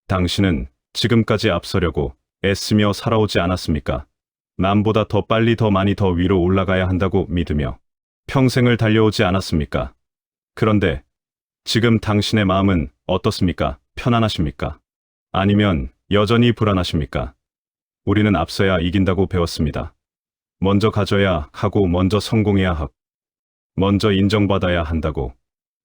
당신은 지금까지 앞서려고 애쓰며 살아오지 않았습니까? 남보다 더 빨리 더 많이 더 위로 올라가야 한다고 믿으며 평생을 달려오지 않았습니까? 그런데 지금 당신의 마음은 어떻습니까? 편안하십니까? 아니면 여전히 불안하십니까? 우리는 앞서야 이긴다고 배웠습니다. 먼저 가져야 하고 먼저 성공해야 하고 먼저 인정받아야 한다고.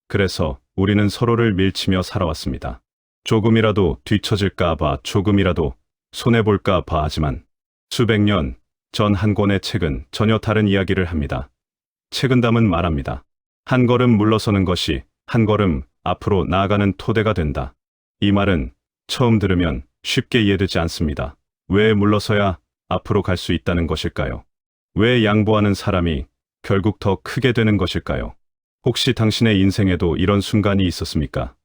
그래서 우리는 서로를 밀치며 살아왔습니다. 조금이라도 뒤처질까 봐, 조금이라도 손해볼까 봐. 하지만 수백 년 전 한 권의 책은 전혀 다른 이야기를 합니다. 책은 담은 말합니다. 한 걸음 물러서는 것이 한 걸음 앞으로 나아가는 토대가 된다. 이 말은 처음 들으면 쉽게 이해되지 않습니다. 왜 물러서야 앞으로 갈 수 있다는 것일까요? 왜 양보하는 사람이 결국 더 크게 되는 것일까요? 혹시 당신의 인생에도 이런 순간이 있었습니까?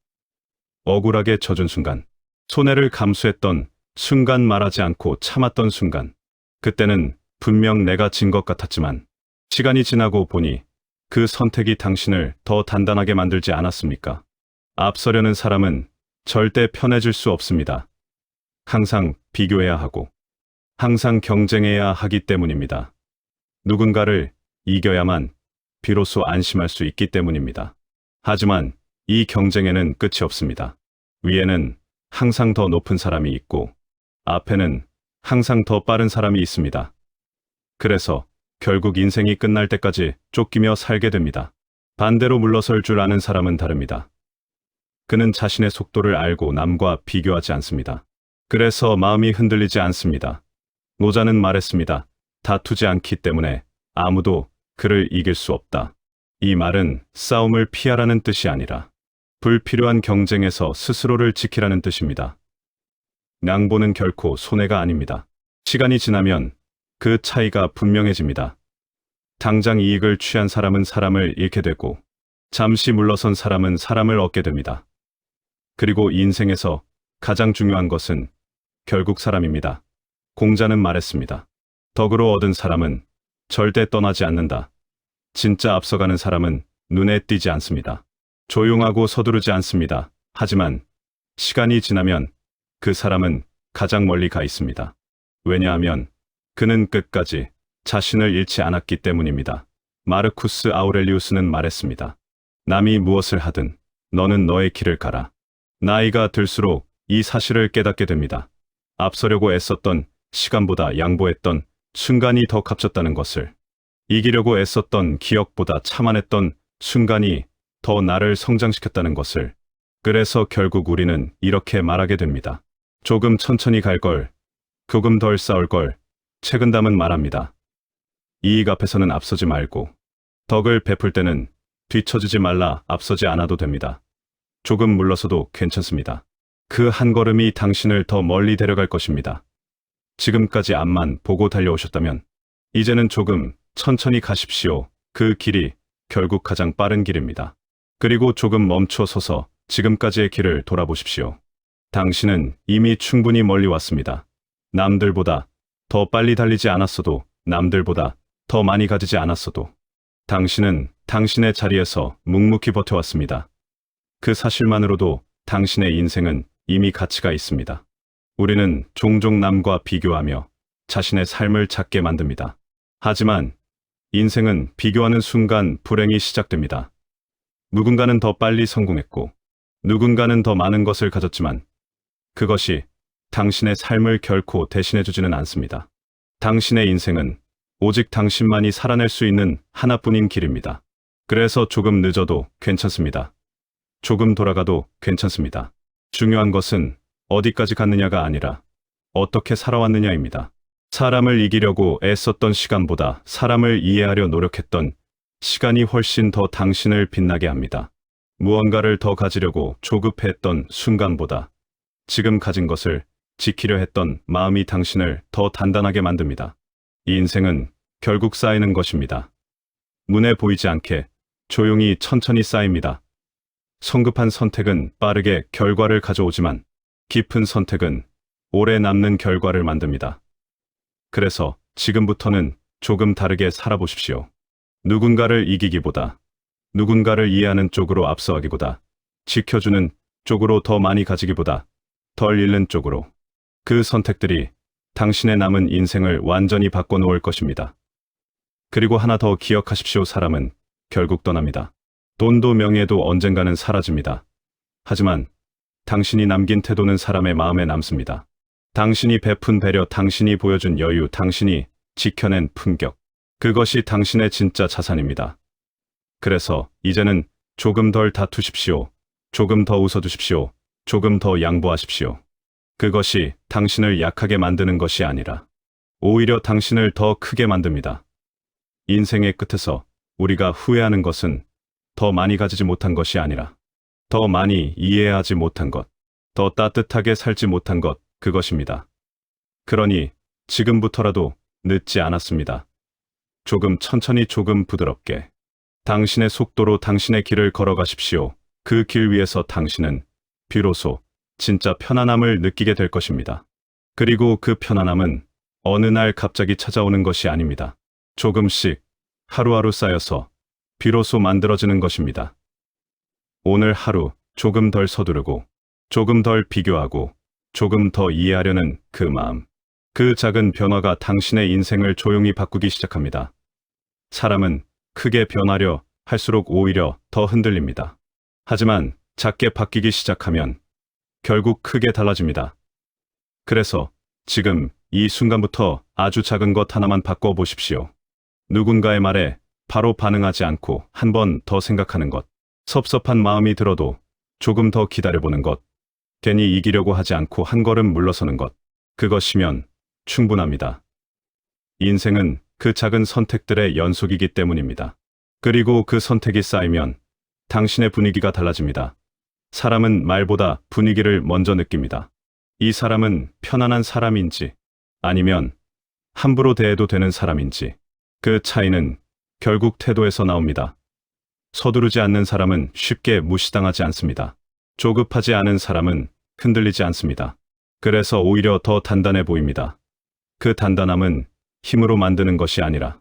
억울하게 져준 순간, 손해를 감수했던 순간, 말하지 않고 참았던 순간. 그때는 분명 내가 진 것 같았지만 시간이 지나고 보니 그 선택이 당신을 더 단단하게 만들지 않았습니까? 앞서려는 사람은 절대 편해질 수 없습니다. 항상 비교해야 하고 항상 경쟁해야 하기 때문입니다. 누군가를 이겨야만 비로소 안심할 수 있기 때문입니다. 하지만 이 경쟁에는 끝이 없습니다. 위에는 항상 더 높은 사람이 있고 앞에는 항상 더 빠른 사람이 있습니다. 그래서 결국 인생이 끝날 때까지 쫓기며 살게 됩니다. 반대로 물러설 줄 아는 사람은 다릅니다. 그는 자신의 속도를 알고 남과 비교하지 않습니다. 그래서 마음이 흔들리지 않습니다. 노자는 말했습니다. 다투지 않기 때문에 아무도 그를 이길 수 없다. 이 말은 싸움을 피하라는 뜻이 아니라 불필요한 경쟁에서 스스로를 지키라는 뜻입니다. 양보는 결코 손해가 아닙니다. 시간이 지나면 그 차이가 분명해집니다. 당장 이익을 취한 사람은 사람을 잃게 되고 잠시 물러선 사람은 사람을 얻게 됩니다. 그리고 인생에서 가장 중요한 것은 결국 사람입니다. 공자는 말했습니다. 덕으로 얻은 사람은 절대 떠나지 않는다. 진짜 앞서가는 사람은 눈에 띄지 않습니다. 조용하고 서두르지 않습니다. 하지만 시간이 지나면 그 사람은 가장 멀리 가 있습니다. 왜냐하면 그는 끝까지 자신을 잃지 않았기 때문입니다. 마르쿠스 아우렐리우스는 말했습니다. 남이 무엇을 하든 너는 너의 길을 가라. 나이가 들수록 이 사실을 깨닫게 됩니다. 앞서려고 애썼던 시간보다 양보했던 순간이 더 값졌다는 것을. 이기려고 애썼던 기억보다 참아냈던 순간이 더 나를 성장시켰다는 것을. 그래서 결국 우리는 이렇게 말하게 됩니다. 조금 천천히 갈 걸, 조금 덜 싸울 걸. 책은 담은 말합니다. 이익 앞에서는 앞서지 말고 덕을 베풀 때는 뒤처지지 말라. 앞서지 않아도 됩니다. 조금 물러서도 괜찮습니다. 그 한 걸음이 당신을 더 멀리 데려갈 것입니다. 지금까지 앞만 보고 달려오셨다면 이제는 조금 천천히 가십시오. 그 길이 결국 가장 빠른 길입니다. 그리고 조금 멈춰 서서 지금까지의 길을 돌아보십시오. 당신은 이미 충분히 멀리 왔습니다. 남들보다 더 빨리 달리지 않았어도, 남들보다 더 많이 가지지 않았어도 당신은 당신의 자리에서 묵묵히 버텨왔습니다. 그 사실만으로도 당신의 인생은 이미 가치가 있습니다. 우리는 종종 남과 비교하며 자신의 삶을 작게 만듭니다. 하지만 인생은 비교하는 순간 불행이 시작됩니다. 누군가는 더 빨리 성공했고 누군가는 더 많은 것을 가졌지만 그것이 당신의 삶을 결코 대신해주지는 않습니다. 당신의 인생은 오직 당신만이 살아낼 수 있는 하나뿐인 길입니다. 그래서 조금 늦어도 괜찮습니다. 조금 돌아가도 괜찮습니다. 중요한 것은 어디까지 갔느냐가 아니라 어떻게 살아왔느냐입니다. 사람을 이기려고 애썼던 시간보다 사람을 이해하려 노력했던 시간이 훨씬 더 당신을 빛나게 합니다. 무언가를 더 가지려고 조급했던 순간보다 지금 가진 것을 지키려 했던 마음이 당신을 더 단단하게 만듭니다. 이 인생은 결국 쌓이는 것입니다. 눈에 보이지 않게 조용히 천천히 쌓입니다. 성급한 선택은 빠르게 결과를 가져오지만 깊은 선택은 오래 남는 결과를 만듭니다. 그래서 지금부터는 조금 다르게 살아보십시오. 누군가를 이기기보다, 누군가를 이해하는 쪽으로 앞서가기보다, 지켜주는 쪽으로 더 많이 가지기보다 덜 잃는 쪽으로. 그 선택들이 당신의 남은 인생을 완전히 바꿔놓을 것입니다. 그리고 하나 더 기억하십시오. 사람은 결국 떠납니다. 돈도 명예도 언젠가는 사라집니다. 하지만 당신이 남긴 태도는 사람의 마음에 남습니다. 당신이 베푼 배려, 당신이 보여준 여유, 당신이 지켜낸 품격. 그것이 당신의 진짜 자산입니다. 그래서 이제는 조금 덜 다투십시오. 조금 더 웃어주십시오. 조금 더 양보하십시오. 그것이 당신을 약하게 만드는 것이 아니라 오히려 당신을 더 크게 만듭니다. 인생의 끝에서 우리가 후회하는 것은 더 많이 가지지 못한 것이 아니라 더 많이 이해하지 못한 것, 더 따뜻하게 살지 못한 것, 그것입니다. 그러니 지금부터라도 늦지 않았습니다. 조금 천천히, 조금 부드럽게 당신의 속도로 당신의 길을 걸어가십시오. 그 길 위에서 당신은 비로소 진짜 편안함을 느끼게 될 것입니다. 그리고 그 편안함은 어느 날 갑자기 찾아오는 것이 아닙니다. 조금씩 하루하루 쌓여서 비로소 만들어지는 것입니다. 오늘 하루 조금 덜 서두르고 조금 덜 비교하고 조금 더 이해하려는 그 마음. 그 작은 변화가 당신의 인생을 조용히 바꾸기 시작합니다. 사람은 크게 변하려 할수록 오히려 더 흔들립니다. 하지만 작게 바뀌기 시작하면 결국 크게 달라집니다. 그래서 지금 이 순간부터 아주 작은 것 하나만 바꿔보십시오. 누군가의 말에 바로 반응하지 않고 한 번 더 생각하는 것. 섭섭한 마음이 들어도 조금 더 기다려보는 것. 괜히 이기려고 하지 않고 한 걸음 물러서는 것. 그것이면 충분합니다. 인생은 그 작은 선택들의 연속이기 때문입니다. 그리고 그 선택이 쌓이면 당신의 분위기가 달라집니다. 사람은 말보다 분위기를 먼저 느낍니다. 이 사람은 편안한 사람인지 아니면 함부로 대해도 되는 사람인지. 그 차이는 결국 태도에서 나옵니다. 서두르지 않는 사람은 쉽게 무시당하지 않습니다. 조급하지 않은 사람은 흔들리지 않습니다. 그래서 오히려 더 단단해 보입니다. 그 단단함은 힘으로 만드는 것이 아니라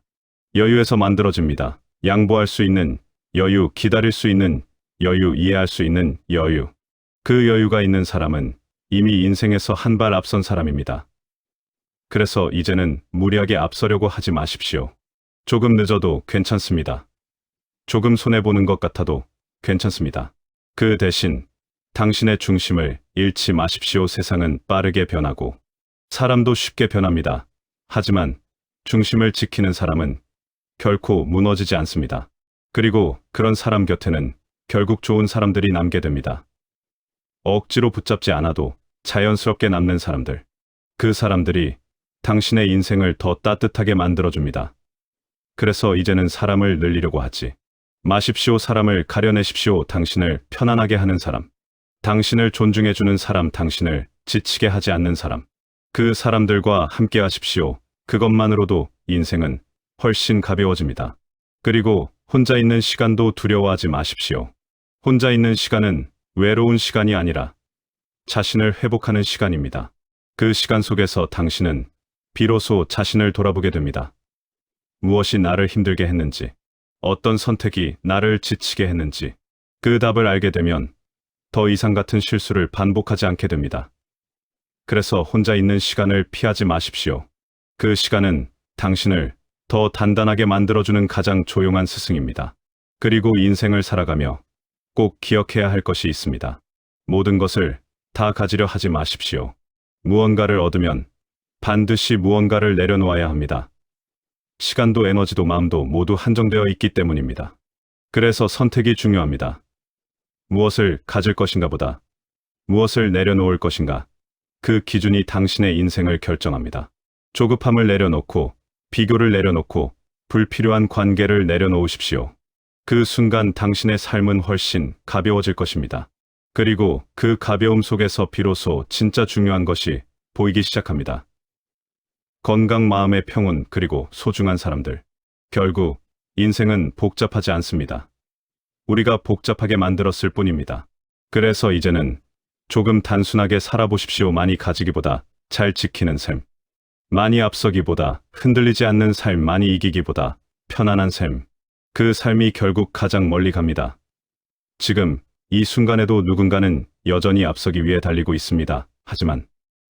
여유에서 만들어집니다. 양보할 수 있는 여유, 기다릴 수 있는 여유, 이해할 수 있는 여유. 그 여유가 있는 사람은 이미 인생에서 한 발 앞선 사람입니다. 그래서 이제는 무리하게 앞서려고 하지 마십시오. 조금 늦어도 괜찮습니다. 조금 손해보는 것 같아도 괜찮습니다. 그 대신 당신의 중심을 잃지 마십시오. 세상은 빠르게 변하고 사람도 쉽게 변합니다. 하지만 중심을 지키는 사람은 결코 무너지지 않습니다. 그리고 그런 사람 곁에는 결국 좋은 사람들이 남게 됩니다. 억지로 붙잡지 않아도 자연스럽게 남는 사람들. 그 사람들이 당신의 인생을 더 따뜻하게 만들어줍니다. 그래서 이제는 사람을 늘리려고 하지 마십시오. 사람을 가려내십시오. 당신을 편안하게 하는 사람. 당신을 존중해주는 사람, 당신을 지치게 하지 않는 사람. 그 사람들과 함께 하십시오. 그것만으로도 인생은 훨씬 가벼워집니다. 그리고 혼자 있는 시간도 두려워하지 마십시오. 혼자 있는 시간은 외로운 시간이 아니라 자신을 회복하는 시간입니다. 그 시간 속에서 당신은 비로소 자신을 돌아보게 됩니다. 무엇이 나를 힘들게 했는지, 어떤 선택이 나를 지치게 했는지, 그 답을 알게 되면 더 이상 같은 실수를 반복하지 않게 됩니다. 그래서 혼자 있는 시간을 피하지 마십시오. 그 시간은 당신을 더 단단하게 만들어주는 가장 조용한 스승입니다. 그리고 인생을 살아가며 꼭 기억해야 할 것이 있습니다. 모든 것을 다 가지려 하지 마십시오. 무언가를 얻으면 반드시 무언가를 내려놓아야 합니다. 시간도 에너지도 마음도 모두 한정되어 있기 때문입니다. 그래서 선택이 중요합니다. 무엇을 가질 것인가 보다 무엇을 내려놓을 것인가. 그 기준이 당신의 인생을 결정합니다. 조급함을 내려놓고 비교를 내려놓고 불필요한 관계를 내려놓으십시오. 그 순간 당신의 삶은 훨씬 가벼워질 것입니다. 그리고 그 가벼움 속에서 비로소 진짜 중요한 것이 보이기 시작합니다. 건강, 마음의 평온, 그리고 소중한 사람들. 결국 인생은 복잡하지 않습니다. 우리가 복잡하게 만들었을 뿐입니다. 그래서 이제는 조금 단순하게 살아보십시오. 많이 가지기보다 잘 지키는 삶. 많이 앞서기보다 흔들리지 않는 삶. 많이 이기기보다 편안한 삶. 그 삶이 결국 가장 멀리 갑니다. 지금 이 순간에도 누군가는 여전히 앞서기 위해 달리고 있습니다. 하지만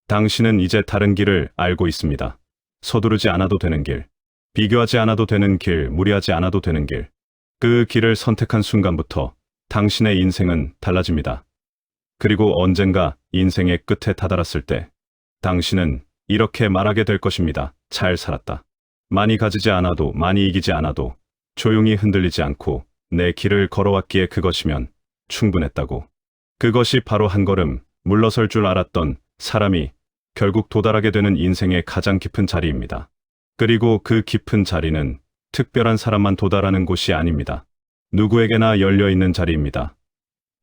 당신은 이제 다른 길을 알고 있습니다. 서두르지 않아도 되는 길, 비교하지 않아도 되는 길, 무리하지 않아도 되는 길. 그 길을 선택한 순간부터 당신의 인생은 달라집니다. 그리고 언젠가 인생의 끝에 다다랐을 때 당신은 이렇게 말하게 될 것입니다. 잘 살았다. 많이 가지지 않아도, 많이 이기지 않아도, 조용히 흔들리지 않고 내 길을 걸어왔기에 그것이면 충분했다고. 그것이 바로 한 걸음 물러설 줄 알았던 사람이 결국 도달하게 되는 인생의 가장 깊은 자리입니다. 그리고 그 깊은 자리는 특별한 사람만 도달하는 곳이 아닙니다. 누구에게나 열려있는 자리입니다.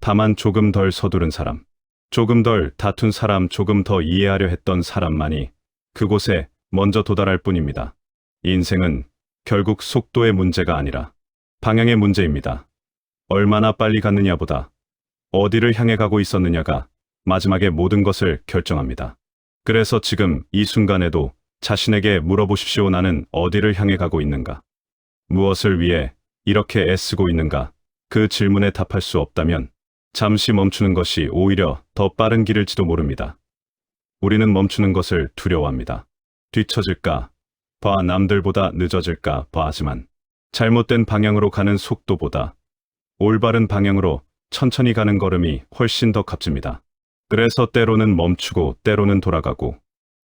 다만 조금 덜 서두른 사람, 조금 덜 다툰 사람, 조금 더 이해하려 했던 사람만이 그곳에 먼저 도달할 뿐입니다. 인생은 결국 속도의 문제가 아니라 방향의 문제입니다. 얼마나 빨리 갔느냐보다 어디를 향해 가고 있었느냐가 마지막에 모든 것을 결정합니다. 그래서 지금 이 순간에도 자신에게 물어보십시오. 나는 어디를 향해 가고 있는가? 무엇을 위해 이렇게 애쓰고 있는가? 그 질문에 답할 수 없다면 잠시 멈추는 것이 오히려 더 빠른 길일지도 모릅니다. 우리는 멈추는 것을 두려워합니다. 뒤처질까 봐, 남들보다 늦어질까 봐. 하지만 잘못된 방향으로 가는 속도보다 올바른 방향으로 천천히 가는 걸음이 훨씬 더 값집니다. 그래서 때로는 멈추고 때로는 돌아가고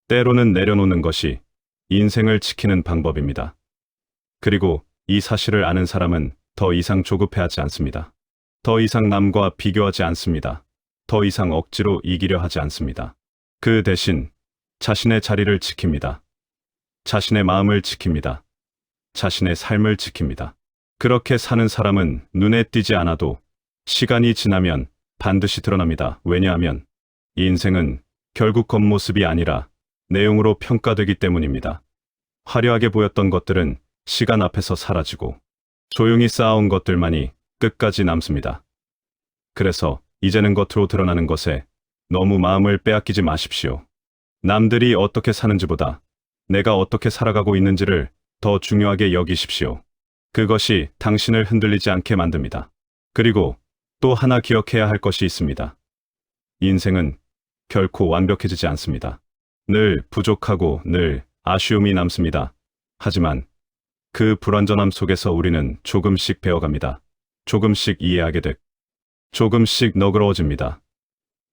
때로는 내려놓는 것이 인생을 지키는 방법입니다. 그리고 이 사실을 아는 사람은 더 이상 조급해하지 않습니다. 더 이상 남과 비교하지 않습니다. 더 이상 억지로 이기려 하지 않습니다. 그 대신 자신의 자리를 지킵니다. 자신의 마음을 지킵니다. 자신의 삶을 지킵니다. 그렇게 사는 사람은 눈에 띄지 않아도 시간이 지나면 반드시 드러납니다. 왜냐하면 인생은 결국 겉모습이 아니라 내용으로 평가되기 때문입니다. 화려하게 보였던 것들은 시간 앞에서 사라지고 조용히 쌓아온 것들만이 끝까지 남습니다. 그래서 이제는 겉으로 드러나는 것에 너무 마음을 빼앗기지 마십시오. 남들이 어떻게 사는지보다 내가 어떻게 살아가고 있는지를 더 중요하게 여기십시오. 그것이 당신을 흔들리지 않게 만듭니다. 그리고 또 하나 기억해야 할 것이 있습니다. 인생은 결코 완벽해지지 않습니다. 늘 부족하고 늘 아쉬움이 남습니다. 하지만 그 불완전함 속에서 우리는 조금씩 배워갑니다. 조금씩 이해하게 돼 조금씩 너그러워집니다.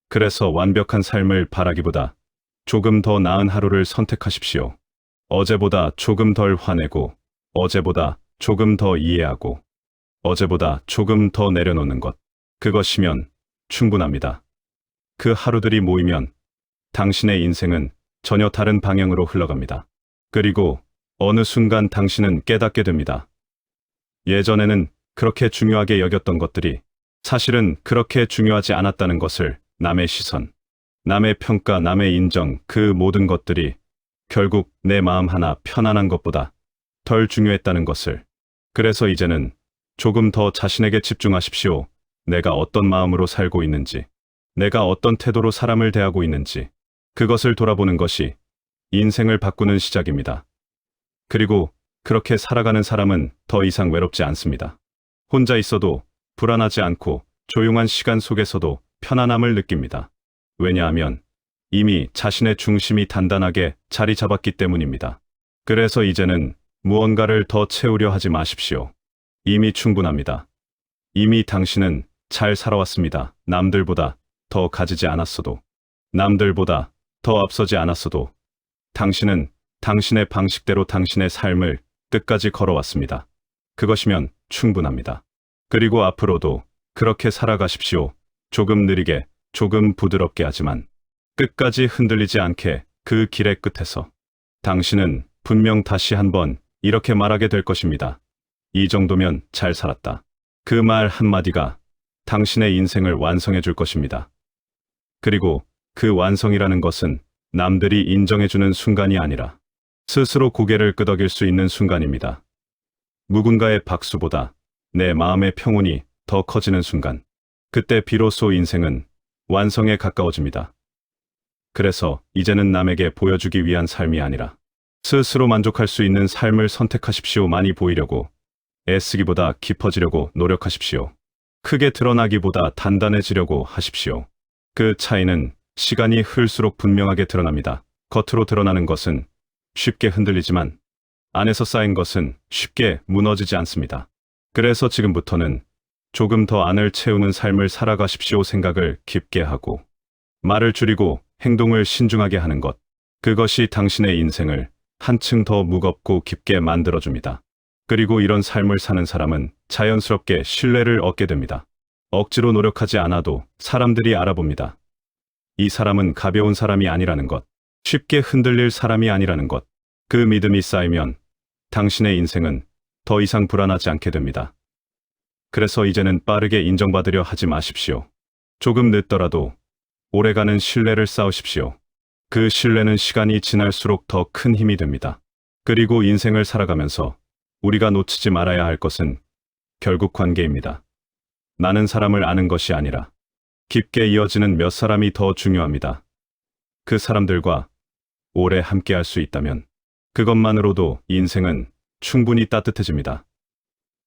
그래서 완벽한 삶을 바라기보다 조금 더 나은 하루를 선택하십시오. 어제보다 조금 덜 화내고, 어제보다 조금 더 이해하고, 어제보다 조금 더 내려놓는 것. 그것이면 충분합니다. 그 하루들이 모이면 당신의 인생은 전혀 다른 방향으로 흘러갑니다. 그리고 어느 순간 당신은 깨닫게 됩니다. 예전에는 그렇게 중요하게 여겼던 것들이 사실은 그렇게 중요하지 않았다는 것을. 남의 시선, 남의 평가, 남의 인정, 그 모든 것들이 결국 내 마음 하나 편안한 것보다 덜 중요했다는 것을. 그래서 이제는 조금 더 자신에게 집중하십시오. 내가 어떤 마음으로 살고 있는지, 내가 어떤 태도로 사람을 대하고 있는지, 그것을 돌아보는 것이 인생을 바꾸는 시작입니다. 그리고 그렇게 살아가는 사람은 더 이상 외롭지 않습니다. 혼자 있어도 불안하지 않고 조용한 시간 속에서도 편안함을 느낍니다. 왜냐하면 이미 자신의 중심이 단단하게 자리 잡았기 때문입니다. 그래서 이제는 무언가를 더 채우려 하지 마십시오. 이미 충분합니다. 이미 당신은 잘 살아왔습니다. 남들보다 더 가지지 않았어도, 남들보다 더 앞서지 않았어도 당신은 당신의 방식대로 당신의 삶을 끝까지 걸어왔습니다. 그것이면 충분합니다. 그리고 앞으로도 그렇게 살아가십시오. 조금 느리게, 조금 부드럽게 하지만 끝까지 흔들리지 않게 그 길의 끝에서 당신은 분명 다시 한번 이렇게 말하게 될 것입니다. 이 정도면 잘 살았다. 그 말 한마디가 당신의 인생을 완성해 줄 것입니다. 그리고 그 완성이라는 것은 남들이 인정해주는 순간이 아니라 스스로 고개를 끄덕일 수 있는 순간입니다. 누군가의 박수보다 내 마음의 평온이 더 커지는 순간. 그때 비로소 인생은 완성에 가까워집니다. 그래서 이제는 남에게 보여주기 위한 삶이 아니라 스스로 만족할 수 있는 삶을 선택하십시오. 많이 보이려고 애쓰기보다 깊어지려고 노력하십시오. 크게 드러나기보다 단단해지려고 하십시오. 그 차이는 시간이 흐를수록 분명하게 드러납니다. 겉으로 드러나는 것은 쉽게 흔들리지만 안에서 쌓인 것은 쉽게 무너지지 않습니다. 그래서 지금부터는 조금 더 안을 채우는 삶을 살아가십시오. 생각을 깊게 하고 말을 줄이고 행동을 신중하게 하는 것. 그것이 당신의 인생을 한층 더 무겁고 깊게 만들어줍니다. 그리고 이런 삶을 사는 사람은 자연스럽게 신뢰를 얻게 됩니다. 억지로 노력하지 않아도 사람들이 알아봅니다. 이 사람은 가벼운 사람이 아니라는 것, 쉽게 흔들릴 사람이 아니라는 것. 그 믿음이 쌓이면 당신의 인생은 더 이상 불안하지 않게 됩니다. 그래서 이제는 빠르게 인정받으려 하지 마십시오. 조금 늦더라도 오래가는 신뢰를 쌓으십시오. 그 신뢰는 시간이 지날수록 더 큰 힘이 됩니다. 그리고 인생을 살아가면서 우리가 놓치지 말아야 할 것은 결국 관계입니다. 나는 사람을 아는 것이 아니라 깊게 이어지는 몇 사람이 더 중요합니다. 그 사람들과 오래 함께할 수 있다면 그것만으로도 인생은 충분히 따뜻해집니다.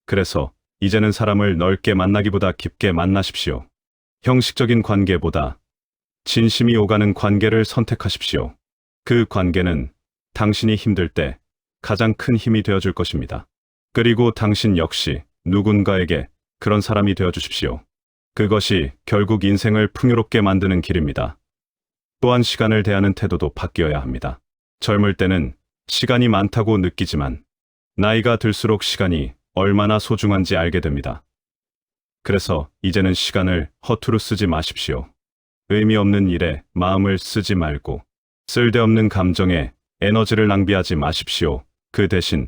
그래서 이제는 사람을 넓게 만나기보다 깊게 만나십시오. 형식적인 관계보다 진심이 오가는 관계를 선택하십시오. 그 관계는 당신이 힘들 때 가장 큰 힘이 되어줄 것입니다. 그리고 당신 역시 누군가에게 그런 사람이 되어주십시오. 그것이 결국 인생을 풍요롭게 만드는 길입니다. 또한 시간을 대하는 태도도 바뀌어야 합니다. 젊을 때는 시간이 많다고 느끼지만 나이가 들수록 시간이 얼마나 소중한지 알게 됩니다. 그래서 이제는 시간을 허투루 쓰지 마십시오. 의미 없는 일에 마음을 쓰지 말고 쓸데없는 감정에 에너지를 낭비하지 마십시오. 그 대신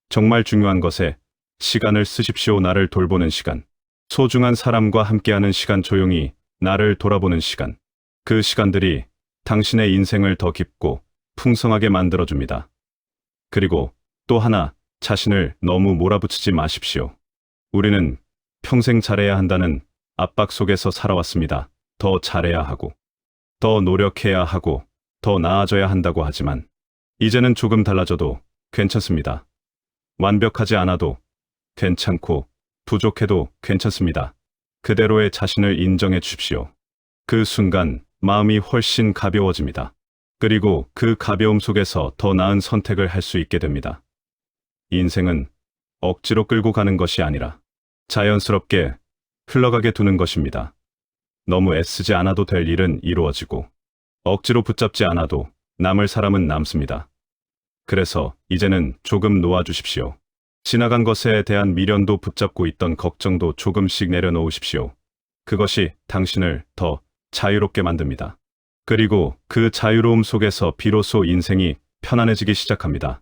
정말 중요한 것에 시간을 쓰십시오. 나를 돌보는 시간, 소중한 사람과 함께하는 시간, 조용히 나를 돌아보는 시간. 그 시간들이 당신의 인생을 더 깊고 풍성하게 만들어줍니다. 그리고 또 하나, 자신을 너무 몰아붙이지 마십시오. 우리는 평생 잘해야 한다는 압박 속에서 살아왔습니다. 더 잘해야 하고, 더 노력해야 하고, 더 나아져야 한다고 하지만 이제는 조금 달라져도 괜찮습니다. 완벽하지 않아도 괜찮고 부족해도 괜찮습니다. 그대로의 자신을 인정해 주십시오. 그 순간 마음이 훨씬 가벼워집니다. 그리고 그 가벼움 속에서 더 나은 선택을 할 수 있게 됩니다. 인생은 억지로 끌고 가는 것이 아니라 자연스럽게 흘러가게 두는 것입니다. 너무 애쓰지 않아도 될 일은 이루어지고 억지로 붙잡지 않아도 남을 사람은 남습니다. 그래서 이제는 조금 놓아주십시오. 지나간 것에 대한 미련도 붙잡고 있던 걱정도 조금씩 내려놓으십시오. 그것이 당신을 더 자유롭게 만듭니다. 그리고 그 자유로움 속에서 비로소 인생이 편안해지기 시작합니다.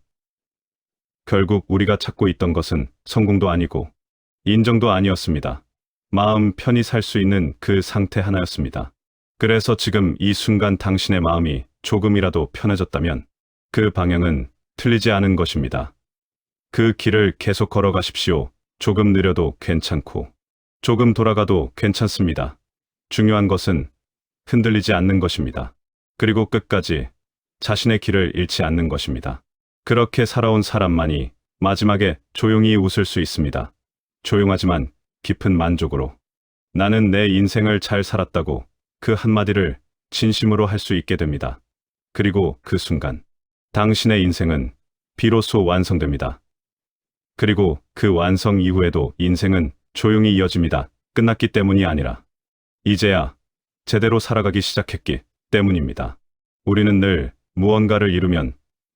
결국 우리가 찾고 있던 것은 성공도 아니고 인정도 아니었습니다. 마음 편히 살 수 있는 그 상태 하나였습니다. 그래서 지금 이 순간 당신의 마음이 조금이라도 편해졌다면 그 방향은 틀리지 않은 것입니다. 그 길을 계속 걸어가십시오. 조금 느려도 괜찮고 조금 돌아가도 괜찮습니다. 중요한 것은 흔들리지 않는 것입니다. 그리고 끝까지 자신의 길을 잃지 않는 것입니다. 그렇게 살아온 사람만이 마지막에 조용히 웃을 수 있습니다. 조용하지만 깊은 만족으로. 나는 내 인생을 잘 살았다고 그 한마디를 진심으로 할 수 있게 됩니다. 그리고 그 순간 당신의 인생은 비로소 완성됩니다. 그리고 그 완성 이후에도 인생은 조용히 이어집니다. 끝났기 때문이 아니라 이제야 제대로 살아가기 시작했기 때문입니다. 우리는 늘 무언가를 이루면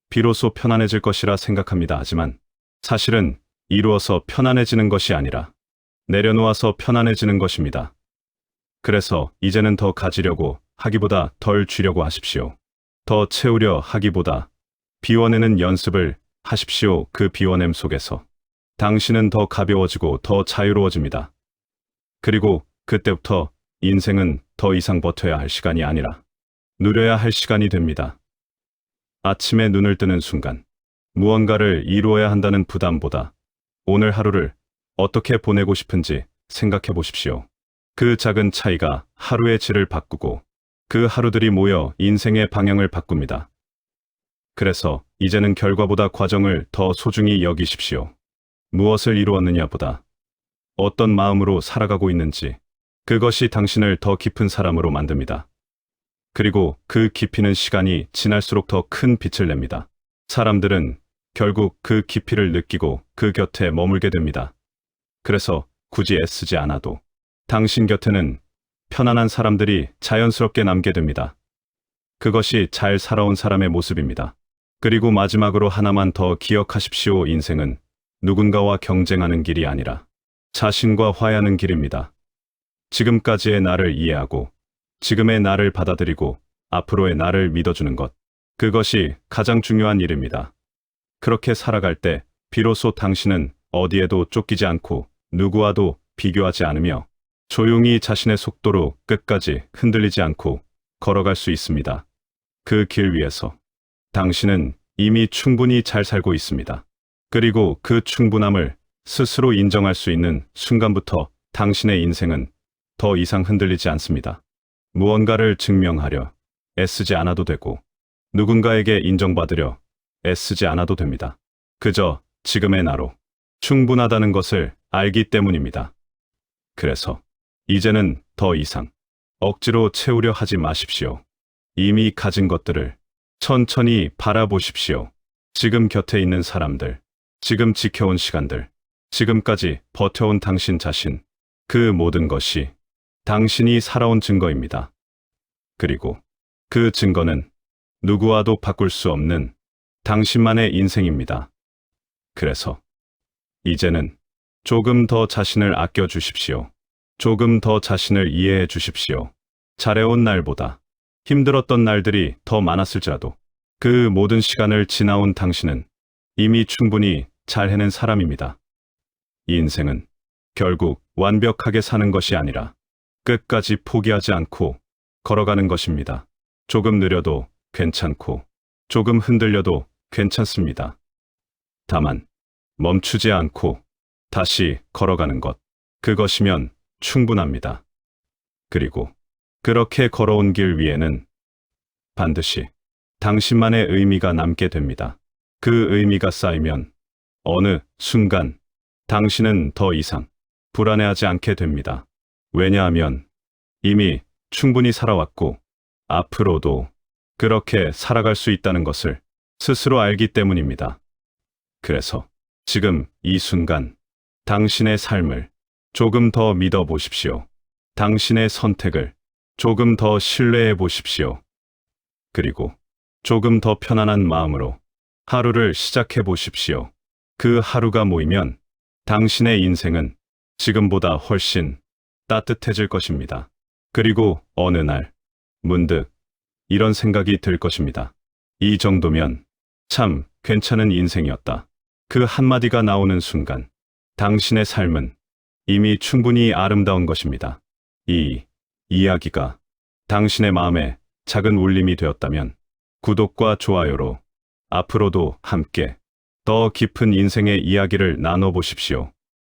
비로소 편안해질 것이라 생각합니다. 하지만 사실은 이루어서 편안해지는 것이 아니라 내려놓아서 편안해지는 것입니다. 그래서 이제는 더 가지려고 하기보다 덜 쥐려고 하십시오. 더 채우려 하기보다 비워내는 연습을 하십시오. 그 비워냄 속에서 당신은 더 가벼워지고 더 자유로워집니다. 그리고 그때부터 인생은 더 이상 버텨야 할 시간이 아니라 누려야 할 시간이 됩니다. 아침에 눈을 뜨는 순간 무언가를 이루어야 한다는 부담보다 오늘 하루를 어떻게 보내고 싶은지 생각해 보십시오. 그 작은 차이가 하루의 질을 바꾸고 그 하루들이 모여 인생의 방향을 바꿉니다. 그래서 이제는 결과보다 과정을 더 소중히 여기십시오. 무엇을 이루었느냐보다 어떤 마음으로 살아가고 있는지, 그것이 당신을 더 깊은 사람으로 만듭니다. 그리고 그 깊이는 시간이 지날수록 더 큰 빛을 냅니다. 사람들은 결국 그 깊이를 느끼고 그 곁에 머물게 됩니다. 그래서 굳이 애쓰지 않아도 당신 곁에는 편안한 사람들이 자연스럽게 남게 됩니다. 그것이 잘 살아온 사람의 모습입니다. 그리고 마지막으로 하나만 더 기억하십시오. 인생은 누군가와 경쟁하는 길이 아니라 자신과 화해하는 길입니다. 지금까지의 나를 이해하고 지금의 나를 받아들이고 앞으로의 나를 믿어주는 것. 그것이 가장 중요한 일입니다. 그렇게 살아갈 때 비로소 당신은 어디에도 쫓기지 않고 누구와도 비교하지 않으며 조용히 자신의 속도로 끝까지 흔들리지 않고 걸어갈 수 있습니다. 그 길 위에서 당신은 이미 충분히 잘 살고 있습니다. 그리고 그 충분함을 스스로 인정할 수 있는 순간부터 당신의 인생은 더 이상 흔들리지 않습니다. 무언가를 증명하려 애쓰지 않아도 되고 누군가에게 인정받으려 애쓰지 않아도 됩니다. 그저 지금의 나로 충분하다는 것을 알기 때문입니다. 그래서 이제는 더 이상 억지로 채우려 하지 마십시오. 이미 가진 것들을 천천히 바라보십시오. 지금 곁에 있는 사람들, 지금 지켜온 시간들, 지금까지 버텨온 당신 자신, 그 모든 것이 당신이 살아온 증거입니다. 그리고 그 증거는 누구와도 바꿀 수 없는 당신만의 인생입니다. 그래서 이제는 조금 더 자신을 아껴 주십시오. 조금 더 자신을 이해해 주십시오. 잘해온 날보다 힘들었던 날들이 더 많았을지라도 그 모든 시간을 지나온 당신은 이미 충분히 잘 해낸 사람입니다. 이 인생은 결국 완벽하게 사는 것이 아니라 끝까지 포기하지 않고 걸어가는 것입니다. 조금 느려도 괜찮고 조금 흔들려도 괜찮습니다. 다만 멈추지 않고 다시 걸어가는 것, 그것이면 충분합니다. 그리고 그렇게 걸어온 길 위에는 반드시 당신만의 의미가 남게 됩니다. 그 의미가 쌓이면 어느 순간 당신은 더 이상 불안해하지 않게 됩니다. 왜냐하면 이미 충분히 살아왔고 앞으로도 그렇게 살아갈 수 있다는 것을 스스로 알기 때문입니다. 그래서 지금 이 순간 당신의 삶을 조금 더 믿어보십시오. 당신의 선택을 조금 더 신뢰해 보십시오. 그리고 조금 더 편안한 마음으로 하루를 시작해 보십시오. 그 하루가 모이면 당신의 인생은 지금보다 훨씬 따뜻해질 것입니다. 그리고 어느 날 문득 이런 생각이 들 것입니다. 이 정도면 참 괜찮은 인생이었다. 그 한마디가 나오는 순간 당신의 삶은 이미 충분히 아름다운 것입니다. 이 이야기가 당신의 마음에 작은 울림이 되었다면 구독과 좋아요로 앞으로도 함께 더 깊은 인생의 이야기를 나눠보십시오.